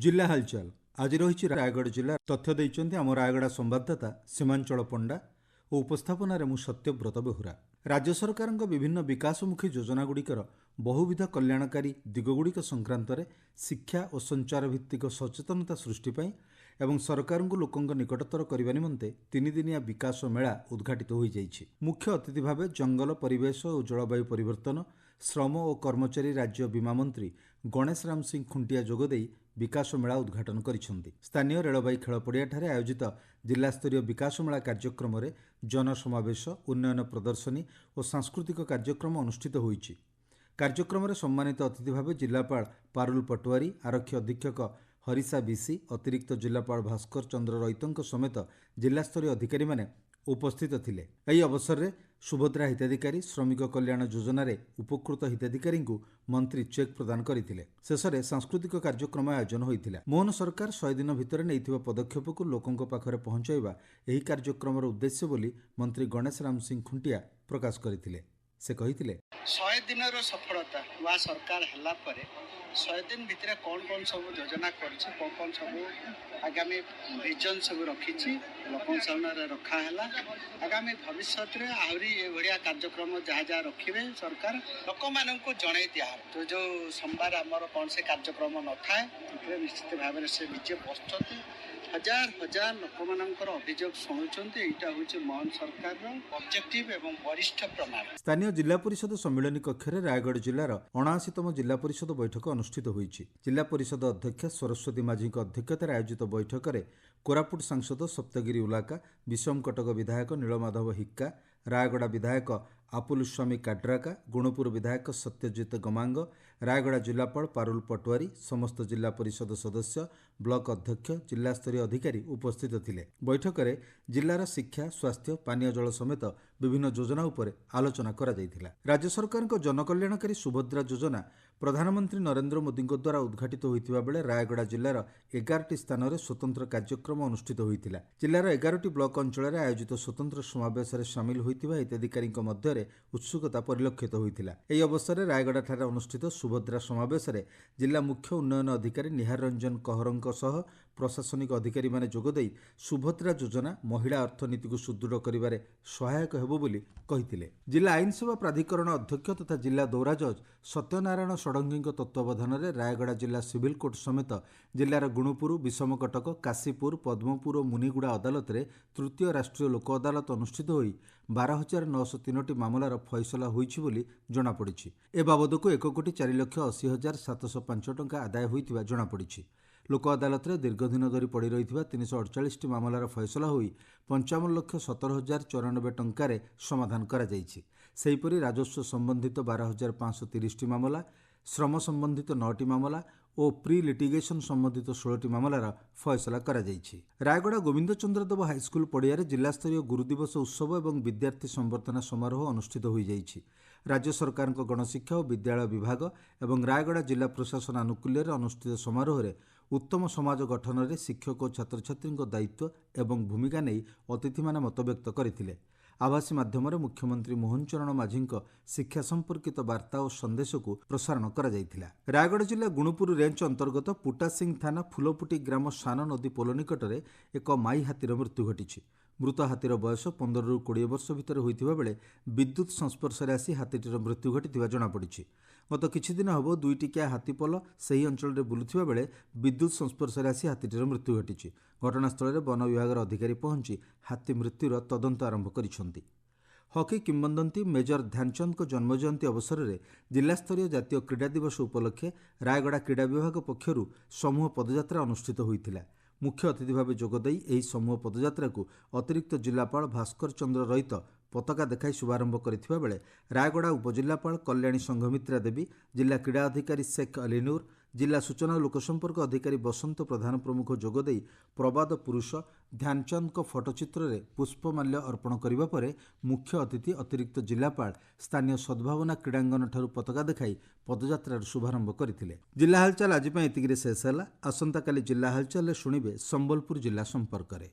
जिला हालचाल आज रही रायगढ़ जिला तथ्य देइचंती आम रायगढ़ संवाददाता सीमांचल पंडा और उपस्थापन मु सत्यव्रत बेहुरा। राज्य सरकार विभिन्न विकासमुखी योजनागुड़िकर बहुविध कल्याणकारी दिगगुड़िक संक्रांत शिक्षा और संचार भित्तिक सचेतनता सृष्टि एवं सरकार को लोकों निकटतर करने निमंते 3 दिनिया विकास मेला उद्घाटित हो जाइछि। मुख्य अतिथि भाव जंगल परिवेश और जलवायु परिवर्तन श्रम और कर्मचारी राज्य बीमा मंत्री गणेश राम सिंह खुंटिया जोगदे विकास मेला उद्घाटन करिसेंति। स्थानीय रेलबाई खेल पड़ियाठारे आयोजित जिलास्तरीय विकास मेला कार्यक्रम में जनसमावेश उन्नयन प्रदर्शनी और सांस्कृतिक कार्यक्रम अनुष्ठित होइछि। कार्यक्रम में सम्मानित अतिथि भाव जिलापाल पारुल पटवारी, आरक्षी अधीक्षक हरिषा बीसी, अतिरिक्त जिलापाल भास्कर चंद्र रईतों समेत जिलास्तरीय अधिकारी माने उपस्थित थिले। एही अवसर में सुभद्रा हिताधिकारी श्रमिक कल्याण योजन उपकृत हिताधिकारी मंत्री चेक प्रदान करथिले। शेष में सांस्कृतिक कार्यक्रम आयोजन होइथिला। मोहन सरकार 100 दिन भितर नैथिबा पदक्षेप को लोकों पाखरे पहुंचाइबा एही कार्यक्रम उद्देश्य बोली मंत्री गणेश राम सिंह खुंटिया प्रकाश करथिले। से कहिथिले 100 दिन सफलता वा सरकार हला परे 100 दिन भितर कौन कौन सब योजना करछि, कौन सब आगामी विजन सब रखिछि, लोकों सामने रखा हला। आगामी भविष्य रे आहुरी ए बढ़िया कार्यक्रम जहाँ जहाँ रखिबे सरकार लोक माननको जणाई दिया। तो जो सोमवार आमर कौन से कार्यक्रम न थाए निश्चित भाव से निजे बसुछंती हजार हजार लोक मानकर अभियोग शुणुचंती। एटा होछि मोहन सरकार ऑब्जेक्टिव एवं वरिष्ठ प्रमाण। स्थानीय जिला परिषद सम्मेलन कक्ष में रायगढ़ जिलार 79तम जिला परिषद बैठक अनुष्ठित होइछि। जिला परिषद अध्यक्ष सरस्वती माझी अध्यक्षतार आयोजित बैठक में कोरापुट सांसद सप्तगिरी उलाका, विषमकटक विधायक नीलमाधव हिक्का, रायगढ़ विधायक आपुल स्वामी काड्राका, गुणपुर विधायक सत्यजित गमांग, रायगढ़ जिलापाल पारुल पटवारी, समस्त जिला परिषद सदस्य, ब्लॉक अध्यक्ष, जिलास्तरीय अधिकारी उपस्थित थिले। बैठक में जिलार शिक्षा, स्वास्थ्य, पानीय जल समेत विभिन्न योजना उपर आलोचना करा जायथिला। राज्य सरकार जनकल्याणकारी सुभद्रा योजना प्रधानमंत्री नरेंद्र मोदी द्वारा उद्घाटित होइतिबा बेले रायगढ़ जिलार 11टी स्थान में स्वतंत्र कार्यक्रम अनुष्ठित होइतिला। जिलार 11टी ब्लॉक अंचल में आयोजित स्वतंत्र समावेश में सामिल होइतिबा हिताधिकारी मध्य उत्सुकता परिलक्षित होइतिला। एही अवसर में रायगढ़ ठारे अनुष्ठित सुभद्रा समावेश में जिला मुख्य उन्नयन अधिकारी निहार रंजन कहरंक सह प्रशासनिक अधिकारी माने जोगदेई सुभद्रा योजना महिला अर्थनीति को सुदृढ़ करिबारे सहायक हेबो बोली कहिथिले। जिला आईन सेवा प्राधिकरण अध्यक्ष तथा जिला दौरा जज सत्यनारायण षडंगी तत्वावधान में रायगढ़ जिला सिविल कोर्ट समेत जिलार गुणुपुर, विषमकटक, काशीपुर, पद्मपुर और मुनिगुड़ा अदालत में तृतीय राष्ट्रीय लोक अदालत अनुष्ठित होई 12,903टी मामलार फैसला होइछि बोली जଣାपड़िछि। ए बाबदको 1,04,80,705 टंका आदाय होइतिबा जଣାपड़िछि। लोक अदालत में दीर्घदिन धरी पड़ रही 348टी मामलार फैसला होई 55,17,094 टंकार समाधान करा जाइछि। सेहीपरि राजस्व संबंधित 12,530टी मामला, श्रम संबंधित 9टी मामला और प्री लिटिगेशन संबंधित 16टी मामलार फैसला करा जाइछि। रायगढ़ गोविंद चंद्र देव हाईस्कल पड़िया जिलास्तरीय गुरुदिवस उत्सव और विद्यार्थी संबर्धना समारोह अनुष्ठित हो जाइछि। राज्य सरकार गणशिक्षा और विद्यालय विभाग और रायगढ़ जिला प्रशासन आनुकूल्य अनुष्ठित समारोह में उत्तम समाज गठन में शिक्षक और छात्र छात्री दायित्व एवं भूमिका नहीं अतिथि माने मतव्यक्त करथिले। आभासी माध्यम मुख्यमंत्री मोहन चरण माझी शिक्षा संपर्कित वार्ता और संदेश को प्रसारण करा जायथिला। रायगढ़ जिला गुणुपुर रेंज अंतर्गत पुटासिंह थाना फुलपुटी ग्राम सान नदी पोल निकट में एक माई हाथीर मृत्यु घटी। मृत हाथीर बयस 15 ରୁ 20 वर्ष भितर होइतिबा बेले विद्युत संस्पर्श आसी हाथीटीर मृत्यु घटिथिबा जଣାपड़िछि। गत किछि दिन हबो 2 टिकिया हाथीपल सही अंचल में बुलुथिबा बेले विद्युत संस्पर्श आसी हाथीटीर मृत्यु घटिछि। घटनास्थल में वन विभाग अधिकारी पहुंची हाथी मृत्युर तदंत आरंभ करिसेंति। हॉकी किंवदंती मेजर ध्यानचंद जन्मजयंती अवसर में जिलास्तरीय जातीय क्रीड़ा दिवस उपलक्षे रायगढ़ क्रीड़ा विभाग पक्षर समूह पदयात्रा अनुष्ठित होइतिला। मुख्य अतिथि भाव जोगदेई एही समूह पदयात्रा को अतिरिक्त जिलापाल भास्कर चंद्र रईत पताका देखाई शुभारंभ करथिबा बेले रायगढ़ उपजिलापाल कल्याणी संघमित्रा देवी, जिला क्रीड़ा अधिकारी शेख अलीनूर, जिला सूचना और लोकसंपर्क अधिकारी बसंत प्रधान प्रमुख जोगदेई प्रबाद पुरुष ध्यानचंद फटोचित्र में पुष्पमाल्य अर्पण करने पर मुख्य अतिथि अतिरिक्त जिलापाल स्थानीय सद्भावना क्रीड़ांगन ठारू पताका देखाई पदयात्रार शुभारंभ करथिले। जिला हालचाल आज एतिकिरे शेष होला। आसंता काली जिला हालचाल शुणिबे संबलपुर जिला संपर्क में।